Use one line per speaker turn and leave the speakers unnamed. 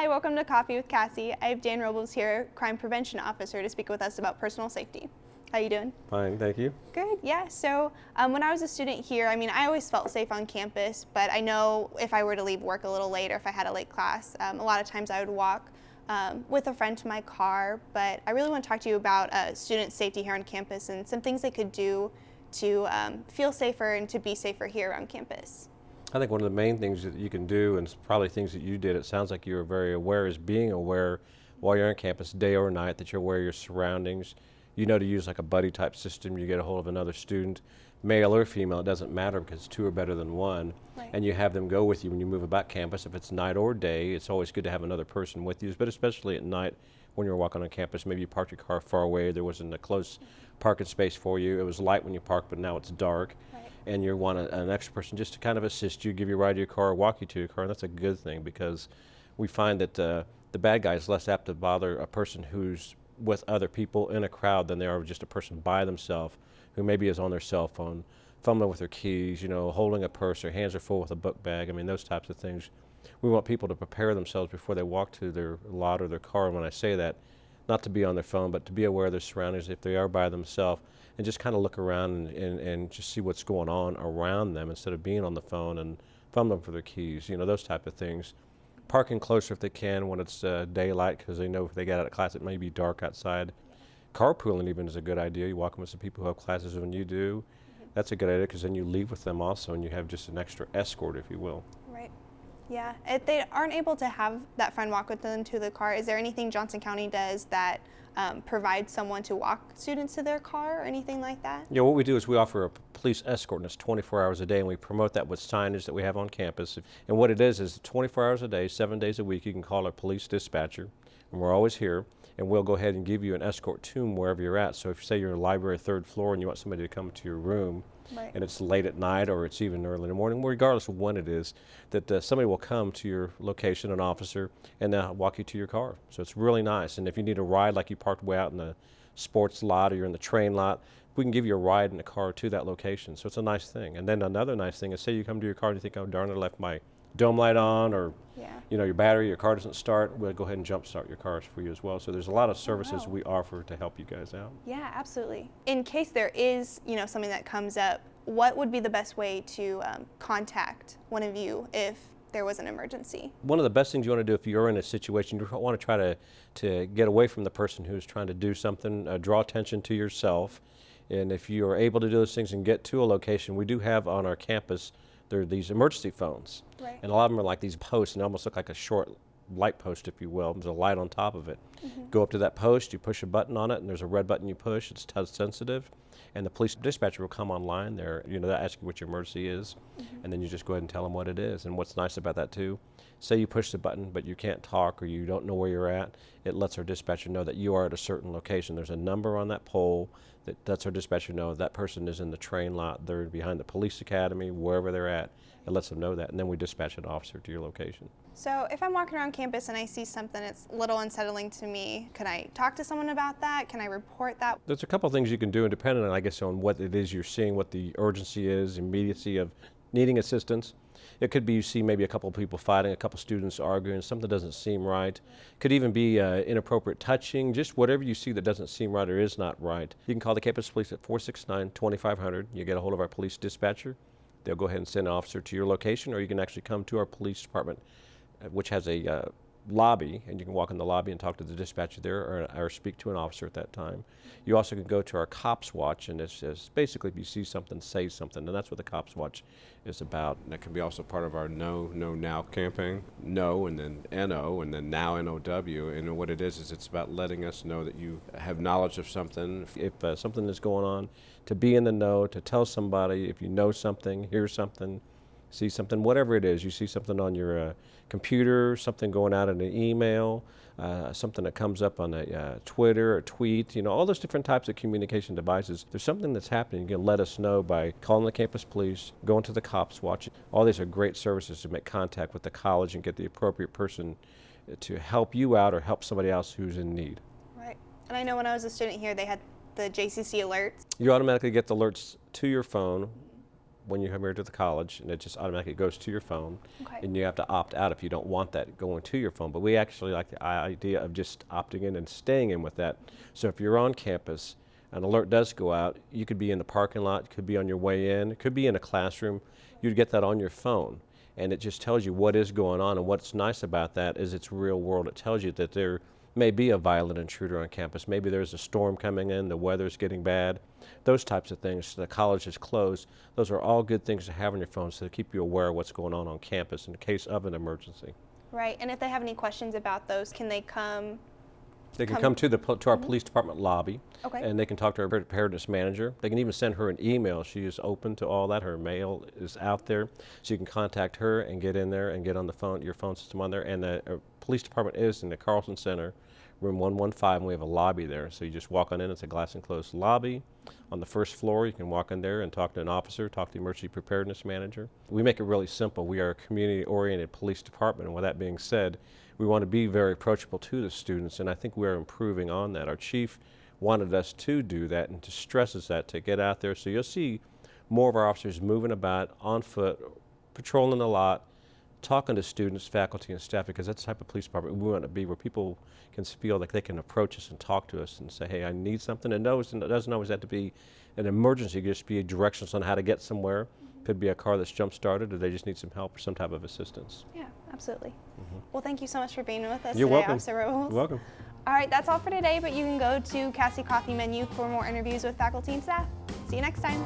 Hi, welcome to Coffee with Cassie. I have Dan Robles here, Crime Prevention Officer, to speak with us about personal safety. How you doing?
Fine, thank you.
Good, yeah. So when I was a student here, I always felt safe on campus, but I know if I were to leave work a little late or if I had a late class, a lot of times I would walk with a friend to my car. But I really want to talk to you about student safety here on campus and some things they could do to feel safer and to be safer here on campus.
I think one of the main things that you can do, and it's probably things that you did, it sounds like you were very aware, is being aware while you're on campus, day or night, that you're aware of your surroundings. You know to use like a buddy type system. You get a hold of another student, male or female, it doesn't matter because two are better than one.
Right.
And you have them go with you when you move about campus. If it's night or day, it's always good to have another person with you, but especially at night when you're walking on campus. Maybe you parked your car far away, there wasn't a close parking space for you. It was light when you parked, but now it's dark.
Right.
And you want an extra person just to kind of assist you, give you a ride to your car, walk you to your car, and that's a good thing because we find that the bad guy is less apt to bother a person who's with other people in a crowd than they are just a person by themselves who maybe is on their cell phone, fumbling with their keys, holding a purse, their hands are full with a book bag. Those types of things. We want people to prepare themselves before they walk to their lot or their car. And when I say that, not to be on their phone, but to be aware of their surroundings if they are by themselves, and just kind of look around and just see what's going on around them instead of being on the phone and fumbling for their keys, those type of things. Parking closer if they can when it's daylight, because they know if they get out of class it may be dark outside. Carpooling even is a good idea. You walk with some people who have classes when you do. That's a good idea because then you leave with them also and you have just an extra escort, if you will.
Right. Yeah. If they aren't able to have that friend walk with them to the car, is there anything Johnson County does that provides someone to walk students to their car or anything like that?
Yeah, what we do is we offer a police escort, and it's 24 hours a day, and we promote that with signage that we have on campus. And what it is 24 hours a day, 7 days a week, you can call our police dispatcher, and we're always here, and we'll go ahead and give you an escort to them wherever you're at. So if you say you're in a library, 3rd floor, and you want somebody to come to your room,
right,
and it's late at night or it's even early in the morning, regardless of when it is, that somebody will come to your location, an officer, and walk you to your car. So it's really nice. And if you need a ride, like you parked way out in the sports lot or you're in the train lot, we can give you a ride in the car to that location. So it's a nice thing. And then another nice thing is, say you come to your car and you think, oh darn, I left my dome light on, or your battery, your car doesn't start, we'll go ahead and jump start your cars for you as well. So there's a lot of services we offer to help you guys out.
Yeah, absolutely. In case there is, something that comes up, what would be the best way to contact one of you if there was an emergency?
One of the best things you want to do if you're in a situation, you want to try to get away from the person who's trying to do something, draw attention to yourself. And if you are able to do those things and get to a location, we do have on our campus, there are these emergency phones.
Right.
And a lot of them are like these posts, and they almost look like a short light post, if you will. There's a light on top of it.
Mm-hmm.
Go up to that post, you push a button on it, and there's a red button you push. It's touch sensitive. And the police dispatcher will come online there, they ask you what your emergency is, and then you just go ahead and tell them what it is. And what's nice about that too, say you push the button but you can't talk or you don't know where you're at, it lets our dispatcher know that you are at a certain location. There's a number on that pole that lets our dispatcher know that person is in the train lot, they're behind the police academy, wherever they're at. It lets them know that, and then we dispatch an officer to your location.
So if I'm walking around campus and I see something that's a little unsettling to me, can I talk to someone about that? Can I report that?
There's a couple of things you can do, and depending on, I guess, on what it is you're seeing, what the urgency is, immediacy of needing assistance. It could be you see maybe a couple of people fighting, a couple of students arguing, something doesn't seem right. Could even be inappropriate touching, just whatever you see that doesn't seem right or is not right. You can call the campus police at 469-2500. You get a hold of our police dispatcher. They'll go ahead and send an officer to your location, or you can actually come to our police department, which has a lobby, and you can walk in the lobby and talk to the dispatcher there or speak to an officer at that time. You also can go to our Cops Watch, and it's basically if you see something, say something, and that's what the Cops Watch is about.
And that can be also part of our No Now campaign. No, and then N-O, and then Now N-O-W. And what it is it's about letting us know that you have knowledge of something.
If something is going on, to be in the know, to tell somebody if you know something, hear something, see something, whatever it is. You see something on your computer, something going out in an email, something that comes up on a Twitter or tweet, all those different types of communication devices. If there's something that's happening, you can let us know by calling the campus police, going to the Cops Watch. All these are great services to make contact with the college and get the appropriate person to help you out or help somebody else who's in need.
Right. And I know when I was a student here, they had the JCC alerts.
You automatically get the alerts to your phone when you come here to the college, and it just automatically goes to your phone.
Okay.
And you have to opt out if you don't want that going to your phone. But we actually like the idea of just opting in and staying in with that. So if you're on campus, an alert does go out, you could be in the parking lot, it could be on your way in, it could be in a classroom, you'd get that on your phone. And it just tells you what is going on. And what's nice about that is it's real world. It tells you that there may be a violent intruder on campus. Maybe there's a storm coming in, the weather's getting bad, those types of things. The college is closed. Those are all good things to have on your phone so to keep you aware of what's going on campus in case of an emergency.
Right. And if they have any questions about those, can they come?
They can come to our police department lobby,
Okay.
and they can talk to our preparedness manager. They can even send her an email. She is open to all that. Her mail is out there, so you can contact her and get in there and get on the phone, your phone system on there. And the police department is in the Carlson Center, room 115, and we have a lobby there. So you just walk on in. It's a glass enclosed lobby. On the first floor, you can walk in there and talk to an officer, talk to the emergency preparedness manager. We make it really simple. We are a community-oriented police department, and with that being said, we want to be very approachable to the students, and I think we're improving on that. Our chief wanted us to do that and to stresses that, to get out there. So you'll see more of our officers moving about on foot, patrolling a lot, talking to students, faculty, and staff, because that's the type of police department we want to be, where people can feel like they can approach us and talk to us and say, hey, I need something. And it doesn't always have to be an emergency. It could just be directions on how to get somewhere. Could be a car that's jump-started, or they just need some help or some type of assistance.
Yeah, absolutely. Well, thank you so much for being with us
You're
today,
welcome.
Officer Robles.
You're welcome.
All right, that's all for today, but you can go to Cassie Coffee Menu for more interviews with faculty and staff. See you next time.